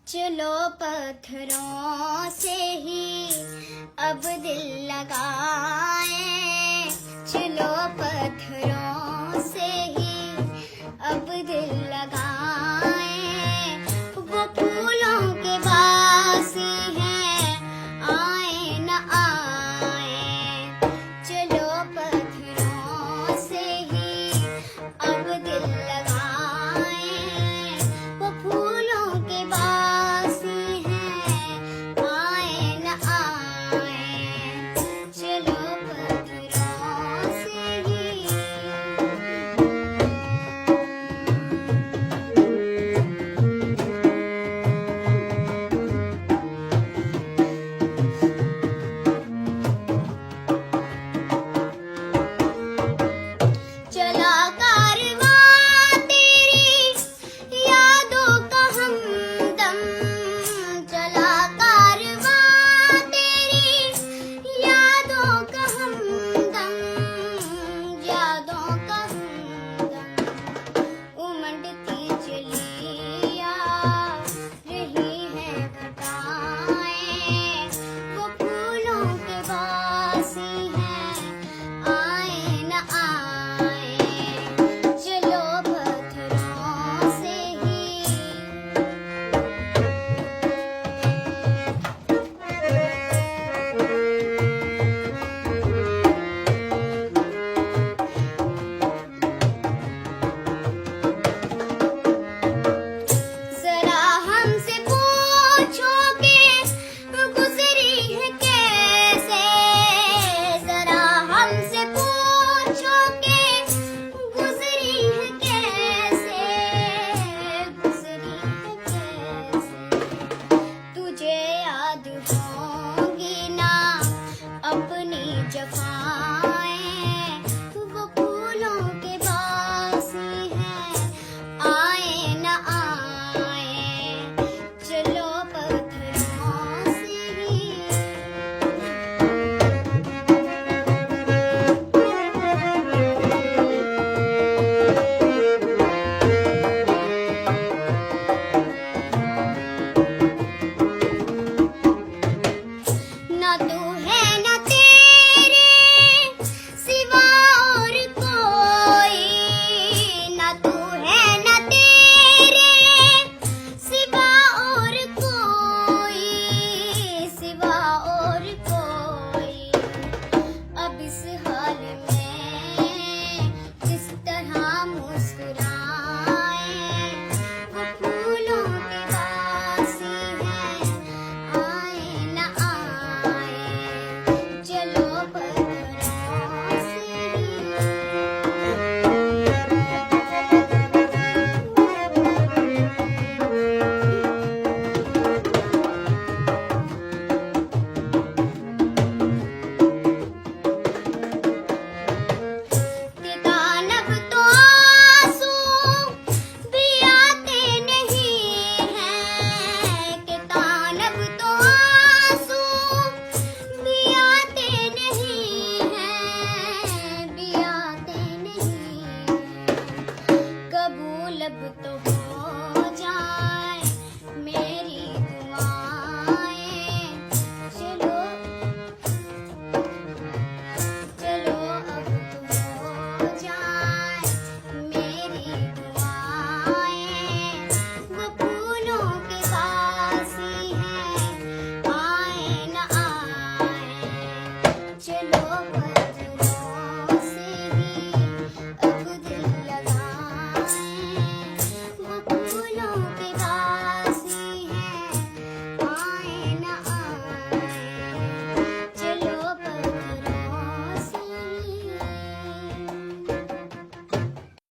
चलो पत्थरों से ही अब दिल लगाए, चलो पत्थरों से ही अब दिल लगाए। वो फूलों के बासी हैं, आए न आए। चलो पत्थरों से ही अब दिल लगाए। वो फूलों के बासी हैं, आए न आए। चलो पत्थरों से ही। चला कारवां तेरी यादों का हमदम, चला कारवां तेरी यादों का हमदम, यादों का हमदम। उमड़ती चली आ रही है घटाएं, वो फूलों के बासी हैं, आए न आए। चलो पत्थरों से ही। जरा हमसे पूछो कि गुजरी है कैसे, जरा हमसे पूछो कि गुजरी है कैसे, गुजरी है कैसे। तुझे याद होंगी ना अपनी जफाएं, वो फूलों के बासी हैं, आए न आए। चलो पत्थरों से ही। ना तू है ना तेरे सिवा और कोई, ना तू है ना तेरे सिवा और कोई, सिवा और कोई। अब इस हाल में जिस तरह मुस्कुराए, वो फूलों के बासी हैं, आए न आए। चलो पत्थरों से ही। कितानब तो आंसू भी आते नहीं हैं, कितानब तो आंसू भी आते नहीं हैं, भी आते नहीं हैं। कबूल अब तो हो जाए मेरी दुआएं, चलो चलो अब तो हो जाए मेरी दुआएं। वो फूलों के बासी हैं, आए न आए। चलो